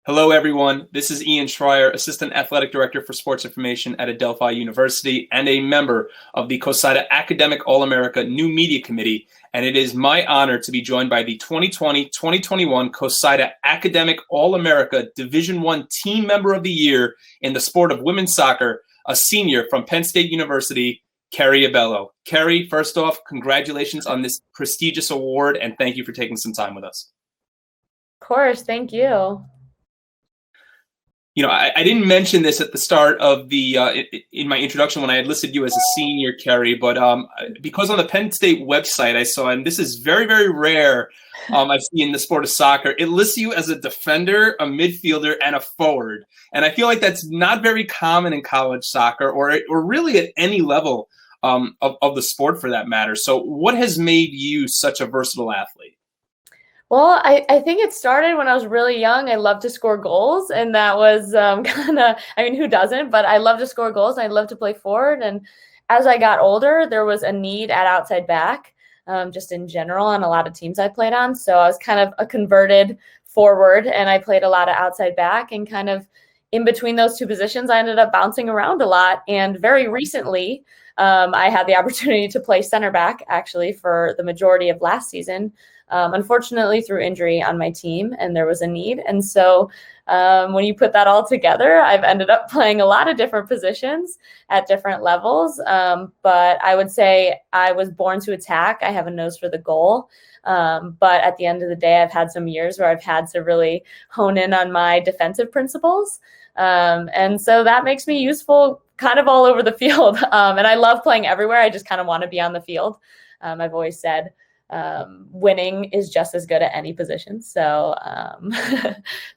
Hello, everyone. This is Ian Schreier, Assistant Athletic Director for Sports Information at Adelphi University and a member of the CoSIDA Academic All-America New Media Committee. And it is my honor to be joined by the 2020-2021 CoSIDA Academic All-America Division I Team Member of the Year in the sport of women's soccer, a senior from Penn State University, Kerry Abello. Kerry, first off, congratulations on this prestigious award, and thank you for taking some time with us. Of course, thank you. You know, I didn't mention this at the start of the in my introduction when I had listed you as a senior, Kerry, but because on the Penn State website I saw, and this is very, very rare, I see in the sport of soccer, it lists you as a defender, a midfielder, and a forward. And I feel like that's not very common in college soccer or really at any level of the sport for that matter. So what has made you such a versatile athlete? Well, I think it started when I was really young. I loved to score goals, and that was who doesn't? But I love to score goals, and I love to play forward. And as I got older, there was a need at outside back, just in general, on a lot of teams I played on. So I was kind of a converted forward, and I played a lot of outside back. And kind of in between those two positions, I ended up bouncing around a lot. And very recently, I had the opportunity to play center back, actually, for the majority of last season. Unfortunately, through injury on my team, and there was a need. And so when you put that all together, I've ended up playing a lot of different positions at different levels. But I would say I was born to attack. I have a nose for the goal. But at the end of the day, I've had some years where I've had to really hone in on my defensive principles. And so that makes me useful kind of all over the field. And I love playing everywhere. I just kind of want to be on the field. I've always said, winning is just as good at any position. So,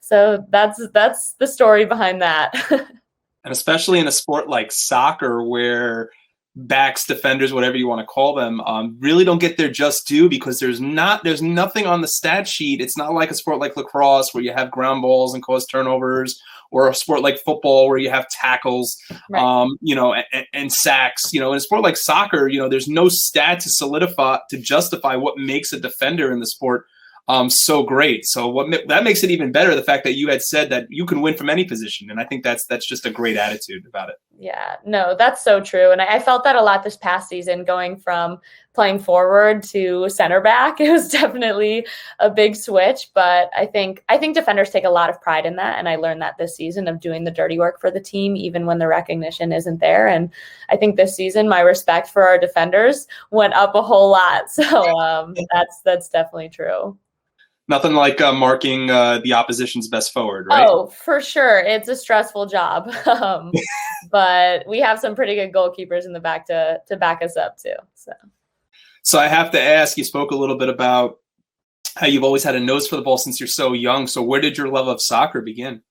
so that's the story behind that. And especially in a sport like soccer, where backs, defenders, whatever you want to call them, really don't get their just due because there's nothing on the stat sheet. It's not like a sport like lacrosse where you have ground balls and cause turnovers, or a sport like football where you have tackles, Right. And sacks. In a sport like soccer, there's no stat to justify what makes a defender in the sport so great. So that makes it even better, the fact that you had said that you can win from any position. And I think that's just a great attitude about it. Yeah, no, that's so true. And I felt that a lot this past season, going from playing forward to center back. It was definitely a big switch, but I think defenders take a lot of pride in that. And I learned that this season, of doing the dirty work for the team, even when the recognition isn't there. And I think this season, my respect for our defenders went up a whole lot. So that's definitely true. Nothing like marking the opposition's best forward, right? Oh, for sure. It's a stressful job. But we have some pretty good goalkeepers in the back to back us up too. So I have to ask, you spoke a little bit about how you've always had a nose for the ball since you're so young. So where did your love of soccer begin?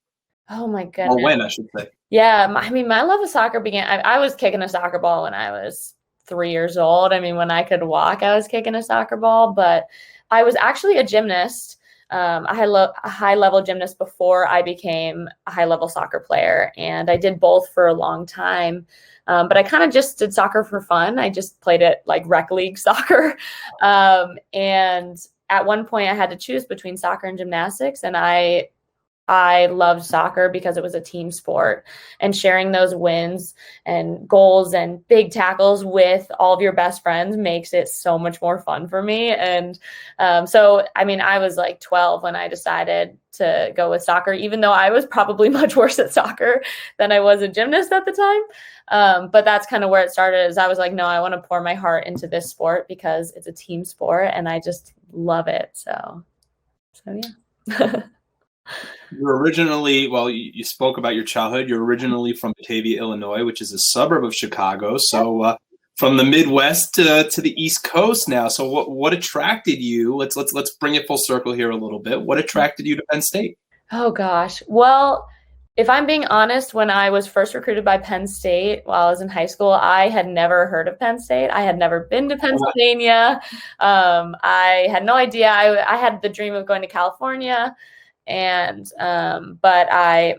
Oh my goodness. Or when, I should say. Yeah, my love of soccer began, I was kicking a soccer ball when I was 3 years old. I mean, when I could walk, I was kicking a soccer ball, but I was actually a gymnast, a high-level gymnast, before I became a high-level soccer player. And I did both for a long time. But I kind of just did soccer for fun. I just played it like rec league soccer. And at one point I had to choose between soccer and gymnastics. And I loved soccer because it was a team sport, and sharing those wins and goals and big tackles with all of your best friends makes it so much more fun for me. And so, I mean, I was like 12 when I decided to go with soccer, even though I was probably much worse at soccer than I was a gymnast at the time. But that's kind of where it started, is I was like, no, I want to pour my heart into this sport because it's a team sport and I just love it. So yeah. You're originally, well, you spoke about your childhood. You're originally from Batavia, Illinois, which is a suburb of Chicago. So from the Midwest to the East Coast now. So what attracted you? Let's bring it full circle here a little bit. What attracted you to Penn State? Oh gosh. Well, if I'm being honest, when I was first recruited by Penn State while I was in high school, I had never heard of Penn State. I had never been to Pennsylvania. I had no idea. I had the dream of going to California. And but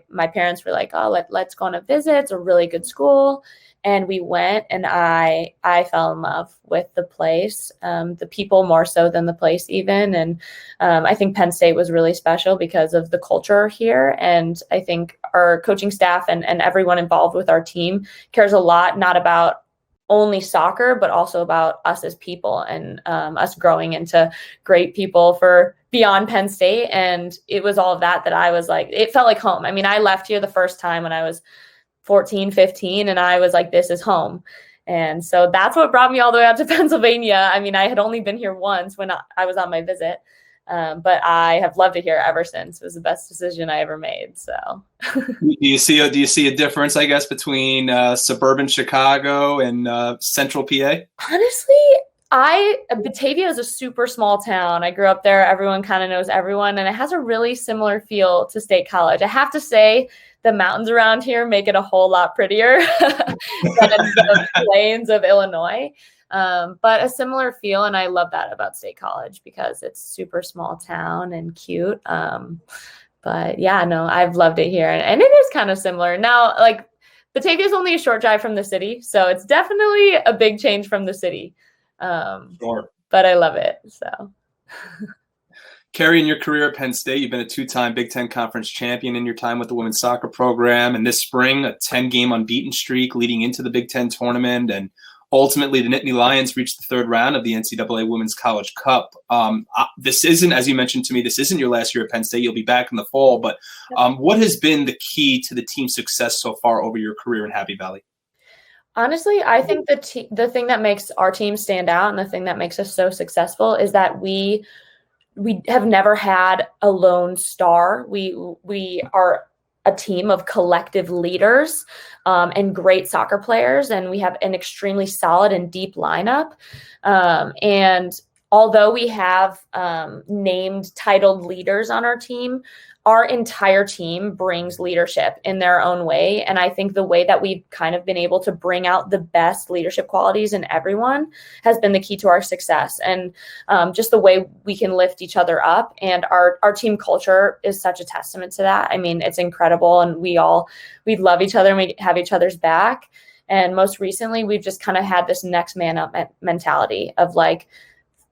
my parents were like, oh, let's go on a visit. It's a really good school. And we went, and I fell in love with the place, the people more so than the place even. And I think Penn State was really special because of the culture here. And I think our coaching staff and everyone involved with our team cares a lot, not about only soccer, but also about us as people and us growing into great people for beyond Penn State. And it was all of that I was like, it felt like home. I mean, I left here the first time when I was 14, 15, and I was like, this is home. And so that's what brought me all the way out to Pennsylvania. I mean, I had only been here once when I was on my visit, but I have loved it here ever since. It was the best decision I ever made. So do you see a difference, I guess, between suburban Chicago and central PA? Honestly, Batavia is a super small town. I grew up there. Everyone kind of knows everyone, and it has a really similar feel to State College. I have to say, the mountains around here make it a whole lot prettier than the plains of Illinois. But a similar feel, and I love that about State College because it's super small town and cute. But yeah, no, I've loved it here, and it is kind of similar. Now, like, Batavia is only a short drive from the city, so it's definitely a big change from the city. Sure. But I love it. So. Kerry, in your career at Penn State, you've been a 2-time Big Ten Conference champion in your time with the women's soccer program. And this spring, a 10-game unbeaten streak leading into the Big Ten tournament. And ultimately, the Nittany Lions reached the third round of the NCAA Women's College Cup. This isn't, as you mentioned to me, this isn't your last year at Penn State. You'll be back in the fall. But what has been the key to the team's success so far over your career in Happy Valley? Honestly, I think the thing that makes our team stand out and the thing that makes us so successful is that we have never had a lone star. We are a team of collective leaders and great soccer players, and we have an extremely solid and deep lineup. And although we have named titled leaders on our team, our entire team brings leadership in their own way. And I think the way that we've kind of been able to bring out the best leadership qualities in everyone has been the key to our success. And just the way we can lift each other up. And our team culture is such a testament to that. I mean, it's incredible. And we love each other and we have each other's back. And most recently, we've just kind of had this next man up mentality of like,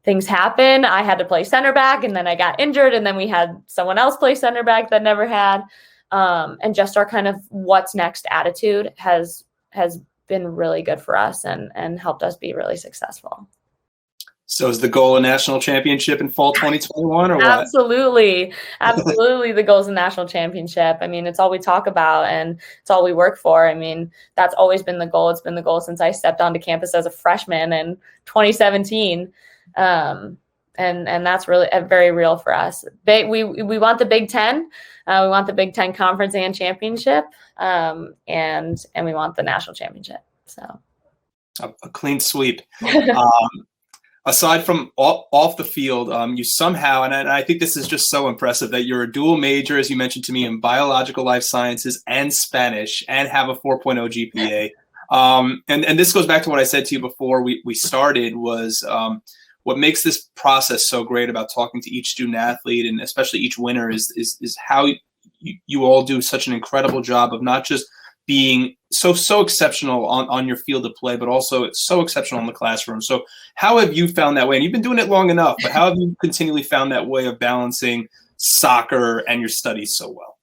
things happen. I had to play center back and then I got injured and then we had someone else play center back that never had. And just our kind of what's next attitude has been really good for us and helped us be really successful. So is the goal a national championship in fall 2021 or what? Absolutely. Absolutely. The goal is a national championship. I mean, it's all we talk about and it's all we work for. I mean, that's always been the goal. It's been the goal since I stepped onto campus as a freshman in 2017. And that's really very real for us. We want the Big Ten. We want the Big Ten Conference and Championship. And we want the national championship. So a clean sweep. Aside from off the field, you somehow, and I think this is just so impressive that you're a dual major, as you mentioned to me, in biological life sciences and Spanish, and have a 4.0 GPA. And this goes back to what I said to you before we started was what makes this process so great about talking to each student athlete and especially each winner is how you all do such an incredible job of not just being so exceptional on your field of play, but also it's so exceptional in the classroom. So how have you found that way? And you've been doing it long enough, but how have you continually found that way of balancing soccer and your studies so well?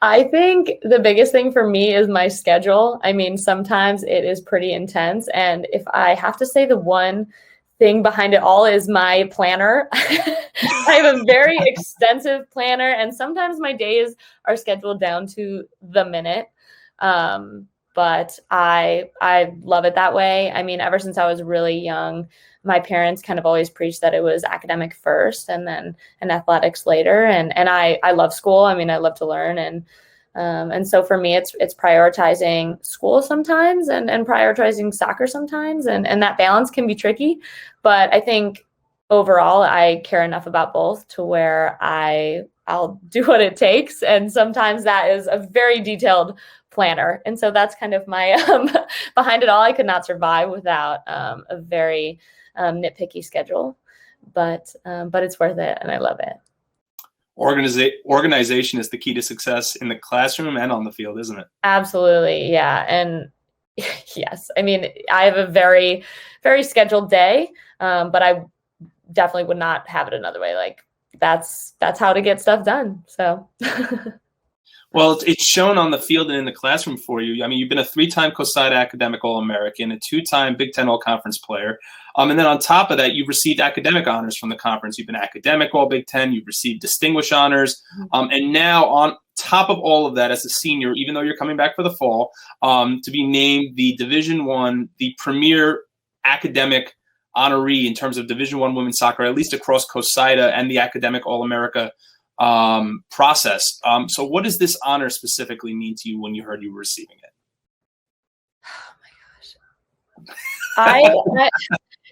I think the biggest thing for me is my schedule. I mean, sometimes it is pretty intense. And if I have to say the one thing behind it all is my planner. I have a very extensive planner, and sometimes my days are scheduled down to the minute. But I love it that way. I mean, ever since I was really young, my parents kind of always preached that it was academic first and then athletics later. And I love school. I mean, I love to learn. And so for me, it's prioritizing school sometimes and prioritizing soccer sometimes. And that balance can be tricky. But I think overall, I care enough about both to where I'll do what it takes. And sometimes that is a very detailed planner. And so that's kind of my behind it all. I could not survive without a very nitpicky schedule, but it's worth it and I love it. Organization is the key to success in the classroom and on the field, isn't it? Absolutely. Yeah. And yes, I mean, I have a very, very scheduled day, but I definitely would not have it another way. Like that's how to get stuff done. So. Well, it's shown on the field and in the classroom for you. I mean, you've been a 3-time CoSIDA Academic All-American, a 2-time Big Ten All-Conference player. And then on top of that, you've received academic honors from the conference. You've been academic All-Big Ten. You've received distinguished honors. And now on top of all of that, as a senior, even though you're coming back for the fall, to be named the Division I, the premier academic honoree in terms of Division I women's soccer, at least across CoSIDA and the Academic All-America process. So what does this honor specifically mean to you when you heard you were receiving it? Oh my gosh.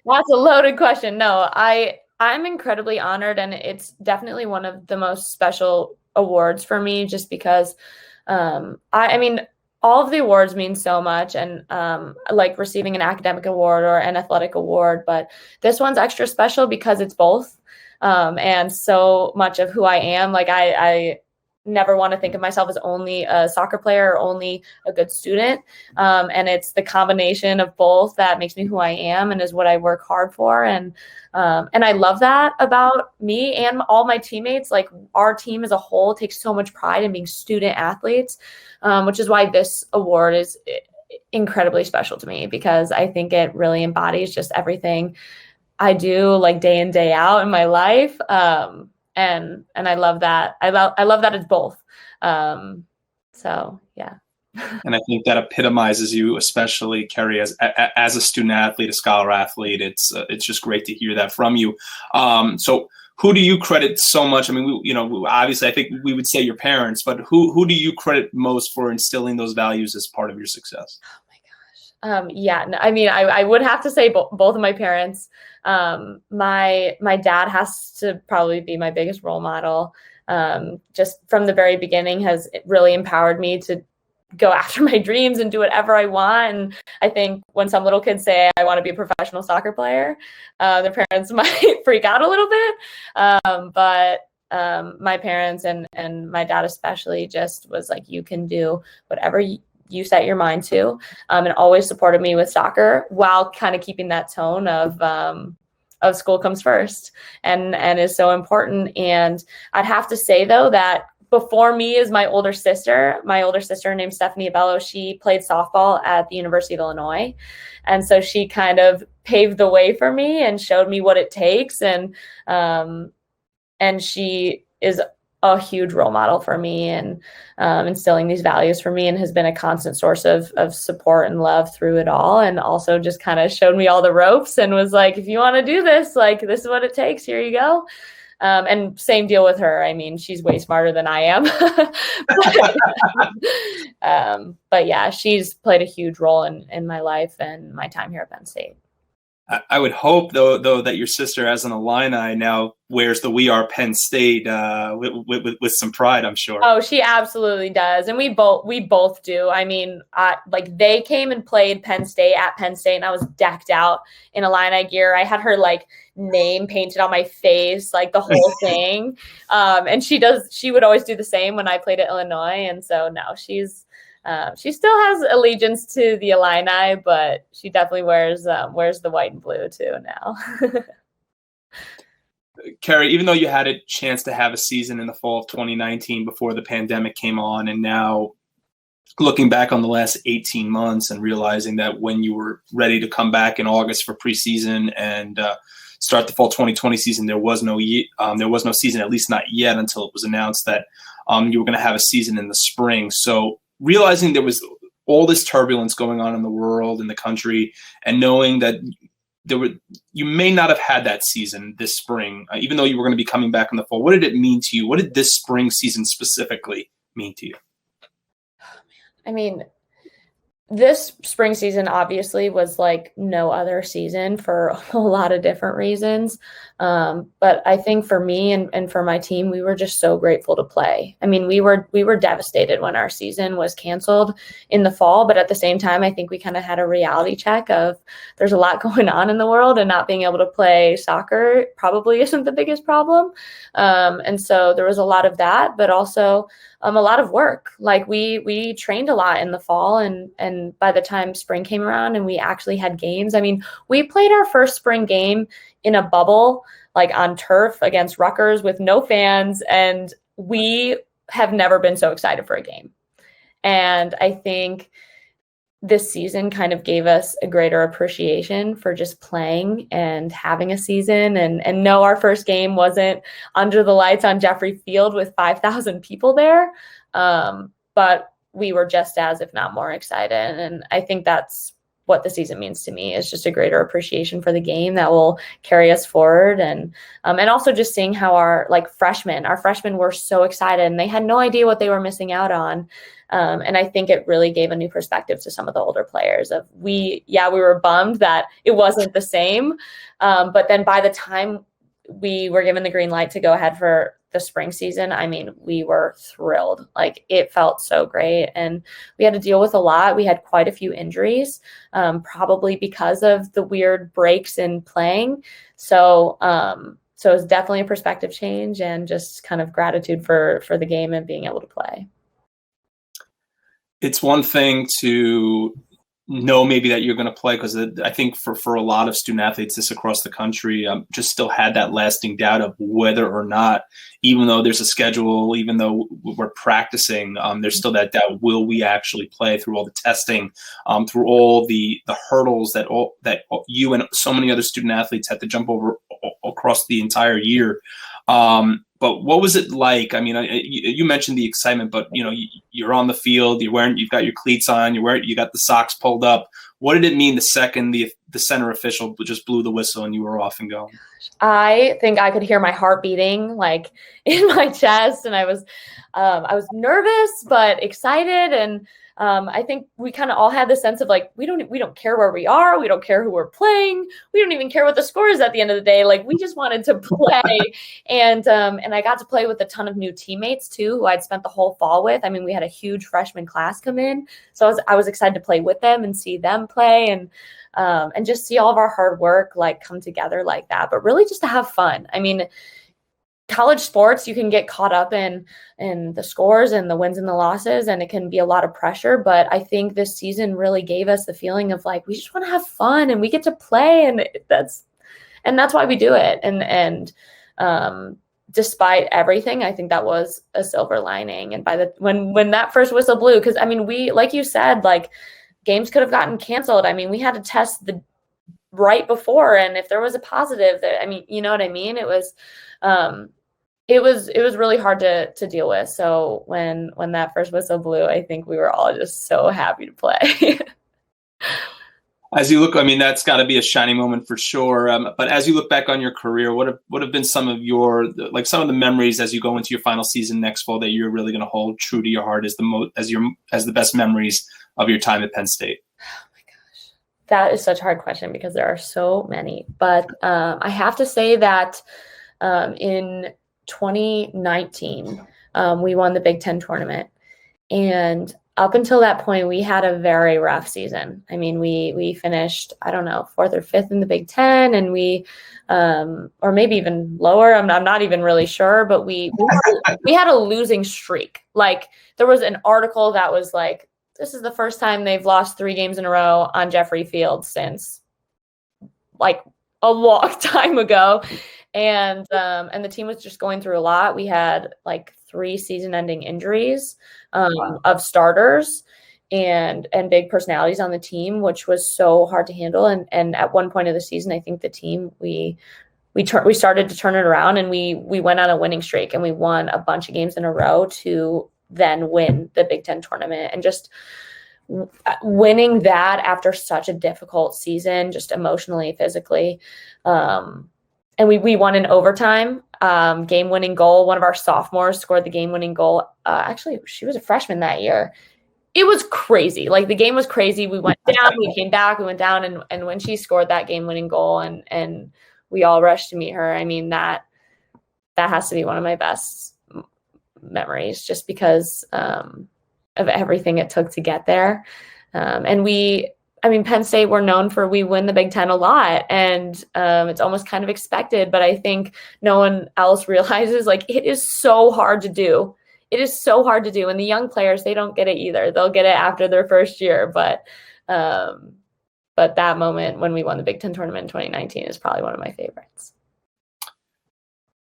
That's a loaded question. No, I'm incredibly honored, and it's definitely one of the most special awards for me just because I mean, all of the awards mean so much, and like receiving an academic award or an athletic award, but this one's extra special because it's both. And so much of who I am, like I never want to think of myself as only a soccer player or only a good student. And it's the combination of both that makes me who I am and is what I work hard for. And I love that about me and all my teammates. Like our team as a whole takes so much pride in being student athletes, which is why this award is incredibly special to me, because I think it really embodies just everything I do like day in, day out in my life. And I love that. I love that it's both. So yeah. And I think that epitomizes you, especially Kerry, as a student athlete, a scholar athlete. It's just great to hear that from you. So who do you credit so much? I mean, obviously I think we would say your parents, but who do you credit most for instilling those values as part of your success? Yeah, no, I mean, I would have to say both of my parents. My dad has to probably be my biggest role model. Just from the very beginning has really empowered me to go after my dreams and do whatever I want. And I think when some little kids say I want to be a professional soccer player, their parents might freak out a little bit. But my parents and my dad especially just was like, you can do whatever you set your mind to, and always supported me with soccer while kind of keeping that tone of school comes first and is so important. And I'd have to say though that before me is my older sister named Kerry Abello. She played softball at the University of Illinois. And so she kind of paved the way for me and showed me what it takes. And she is a huge role model for me and instilling these values for me, and has been a constant source of support and love through it all. And also just kind of showed me all the ropes and was like, if you want to do this, like, this is what it takes. Here you go. And same deal with her. I mean, she's way smarter than I am. But yeah, she's played a huge role in my life and my time here at Penn State. I would hope, though, that your sister, as an Illini, now wears the "We Are Penn State" with some pride, I'm sure. Oh, she absolutely does, and we both do. I mean, like they came and played Penn State at Penn State, and I was decked out in Illini gear. I had her like name painted on my face, like the whole thing. And she would always do the same when I played at Illinois, and so no, she still has allegiance to the Illini, but she definitely wears the white and blue too now. Kerry, even though you had a chance to have a season in the fall of 2019 before the pandemic came on, and now looking back on the last 18 months and realizing that when you were ready to come back in August for preseason and start the fall 2020 season, there was no season, at least not yet, until it was announced that you were going to have a season in the spring. So realizing there was all this turbulence going on in the world, in the country, and knowing that you may not have had that season this spring, even though you were going to be coming back in the fall, what did it mean to you? What did this spring season specifically mean to you? I mean, this spring season obviously was like no other season for a whole lot of different reasons. But I think for me and for my team, we were just so grateful to play. I mean, we were devastated when our season was canceled in the fall, but at the same time, I think we kind of had a reality check of there's a lot going on in the world, and not being able to play soccer probably isn't the biggest problem. And so there was a lot of that, but also a lot of work. Like we trained a lot in the fall, and by the time spring came around and we actually had games, I mean, we played our first spring game in a bubble, like on turf against Rutgers with no fans, and we have never been so excited for a game. And I think this season kind of gave us a greater appreciation for just playing and having a season, and no, our first game wasn't under the lights on Jeffrey Field with 5,000 people there. But we were just as, if not more, excited. And I think that's what the season means to me, is just a greater appreciation for the game that will carry us forward. And also just seeing how our freshmen were so excited, and they had no idea what they were missing out on. And I think it really gave a new perspective to some of the older players of we were bummed that it wasn't the same. But then by the time we were given the green light to go ahead for the spring season, I mean, we were thrilled. Like, it felt so great. And we had to deal with a lot. We had quite a few injuries, probably because of the weird breaks in playing. So it was definitely a perspective change, and just kind of gratitude for the game and being able to play. It's one thing to know maybe that you're going to play, because I think for a lot of student athletes this across the country, just still had that lasting doubt of whether or not, even though there's a schedule, even though we're practicing, there's still that doubt, will we actually play, through all the testing, through all the hurdles that you and so many other student athletes had to jump over across the entire year. But what was it like? I mean, you mentioned the excitement, but you're on the field, you've got your cleats on, you got the socks pulled up. What did it mean the second the center official just blew the whistle and you were off and going? I think I could hear my heart beating like in my chest, and I was nervous but excited, and I think we kind of all had this sense of like, we don't care where we are. We don't care who we're playing. We don't even care what the score is at the end of the day. Like, we just wanted to play. And I got to play with a ton of new teammates too, who I'd spent the whole fall with. I mean, we had a huge freshman class come in. So I was excited to play with them and see them play, and just see all of our hard work like come together like that, but really just to have fun. I mean, college sports, you can get caught up in the scores and the wins and the losses, and it can be a lot of pressure. But I think this season really gave us the feeling of like, we just want to have fun and we get to play, and that's why we do it. And despite everything, I think that was a silver lining. And when that first whistle blew, because I mean, we, like you said, like, games could have gotten canceled. I mean, we had to test the right before, and if there was a positive, that, I mean, you know what I mean? It was really hard to deal with. So when that first whistle blew, I think we were all just so happy to play. As you look, I mean, that's got to be a shining moment for sure. But as you look back on your career, what have been some of the memories as you go into your final season next fall that you're really going to hold true to your heart as the best memories of your time at Penn State? Oh my gosh, that is such a hard question because there are so many. But I have to say that in 2019, we won the Big Ten tournament, and up until that point, we had a very rough season. I mean, we finished, I don't know, 4th or 5th in the Big Ten, and we, or maybe even lower. I'm not even really sure, but we had a losing streak. Like, there was an article that was like, this is the first time they've lost 3 games in a row on Jeffrey Field since like a long time ago. And the team was just going through a lot. We had like 3 season-ending injuries of starters and big personalities on the team, which was so hard to handle. And at one point of the season, I think the team we started to turn it around, and we went on a winning streak, and we won a bunch of games in a row to then win the Big Ten tournament. And just winning that after such a difficult season, just emotionally, physically. And we won in overtime, game-winning goal. One of our sophomores scored the game-winning goal. Actually, she was a freshman that year. It was crazy. Like, the game was crazy. We went down, we came back, we went down, and when she scored that game-winning goal, and we all rushed to meet her. I mean, that has to be one of my best memories, just because of everything it took to get there. And Penn State, we're known for, we win the Big Ten a lot, and it's almost kind of expected, but I think no one else realizes, like, it is so hard to do. It is so hard to do. And the young players, they don't get it either. They'll get it after their first year. But that moment when we won the Big Ten tournament in 2019 is probably one of my favorites.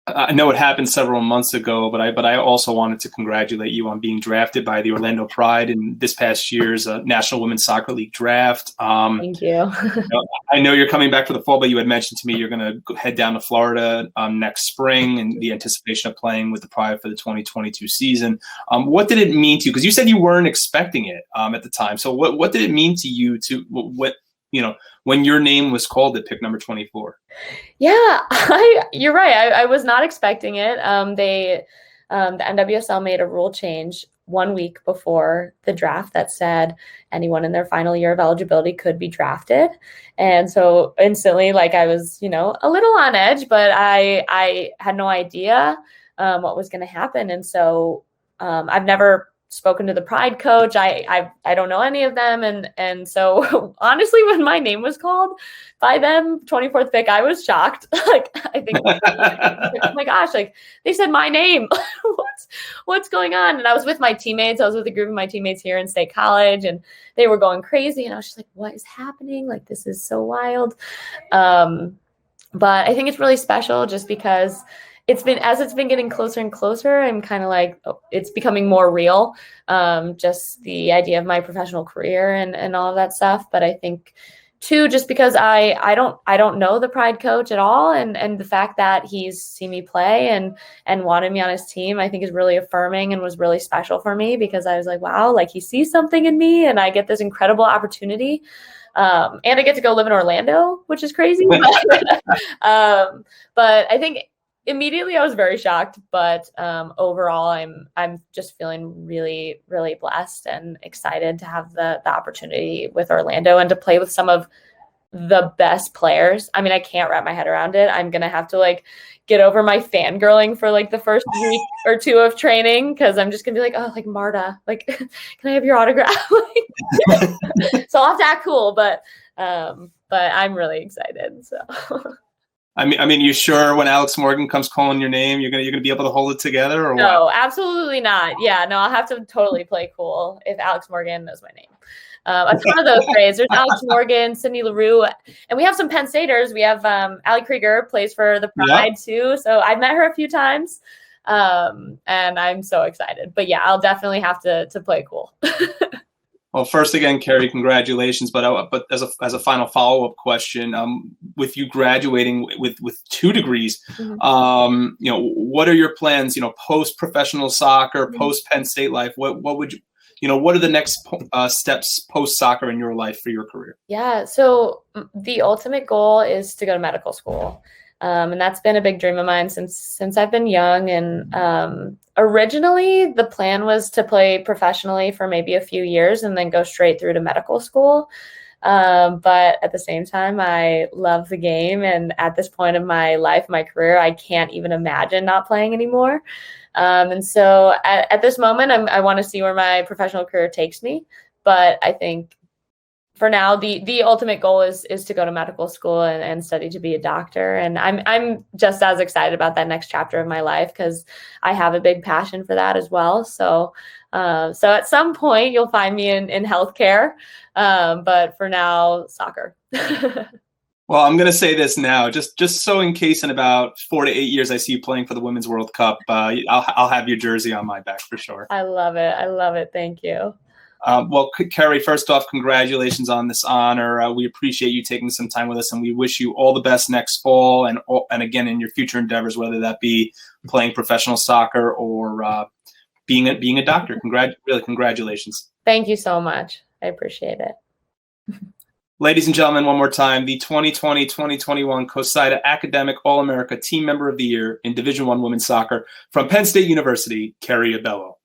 I know it happened several months ago, but I also wanted to congratulate you on being drafted by the Orlando Pride in this past year's National Women's Soccer League draft. Thank you. I know you're coming back for the fall, but you had mentioned to me you're going to head down to Florida next spring, in the anticipation of playing with the Pride for the 2022 season. What did it mean to you? Because you said you weren't expecting it at the time. So what did it mean to you when your name was called at pick number 24? Yeah, you're right. I was not expecting it. The NWSL made a rule change 1 week before the draft that said anyone in their final year of eligibility could be drafted. And so instantly, like, I was, a little on edge, but I had no idea what was going to happen. And so I've never spoken to the Pride coach. I don't know any of them. And so honestly, when my name was called by them, 24th pick, I was shocked. Like, I think, oh my gosh, like, they said my name. What's going on? And I was with my teammates. I was with a group of my teammates here in State College, and they were going crazy. And I was just like, what is happening? Like, this is so wild. But I think it's really special just because it's been getting closer and closer, I'm kind of like, it's becoming more real, just the idea of my professional career and all of that stuff. But I think too, just because I don't know the Pride coach at all, and the fact that he's seen me play and wanted me on his team, I think is really affirming and was really special for me, because I was like, wow, like, he sees something in me, and I get this incredible opportunity. And I get to go live in Orlando, which is crazy. But I think immediately I was very shocked, but overall I'm just feeling really, really blessed and excited to have the opportunity with Orlando and to play with some of the best players. I mean, I can't wrap my head around it. I'm going to have to, like, get over my fangirling for, like, the first week or two of training, because I'm just going to be like, oh, like, Marta, like, can I have your autograph? So I'll have to act cool, but I'm really excited. So. I mean, you sure when Alex Morgan comes calling your name, you're gonna be able to hold it together, or no? What? Absolutely not. Yeah, no, I'll have to totally play cool if Alex Morgan knows my name. A ton of those grades. There's Alex Morgan, Sydney LaRue, and we have some Penn Staters. We have Ali Krieger, plays for the Pride too. So I've met her a few times, and I'm so excited. But yeah, I'll definitely have to play cool. Well, first again, Kerry, congratulations. But as a final follow-up question, with you graduating with 2 degrees, what are your plans? Post professional soccer, post Penn State life. What would you? What are the next steps post soccer in your life for your career? Yeah, so the ultimate goal is to go to medical school. And that's been a big dream of mine since I've been young. And originally the plan was to play professionally for maybe a few years and then go straight through to medical school. But at the same time, I love the game. And at this point of my life, my career, I can't even imagine not playing anymore. And so at this moment, I want to see where my professional career takes me. But I think for now, the ultimate goal is to go to medical school and study to be a doctor. And I'm just as excited about that next chapter of my life, because I have a big passion for that as well. So at some point you'll find me in healthcare. But for now, soccer. Well, I'm going to say this now, just so in case in about 4 to 8 years I see you playing for the Women's World Cup, I'll have your jersey on my back for sure. I love it. Thank you. Well, Kerry, first off, congratulations on this honor. We appreciate you taking some time with us, and we wish you all the best next fall and again in your future endeavors, whether that be playing professional soccer or being a doctor. Really, congratulations. Thank you so much. I appreciate it. Ladies and gentlemen, one more time, the 2020-2021 CoSIDA Academic All-America Team Member of the Year in Division I Women's Soccer from Penn State University, Kerry Abello.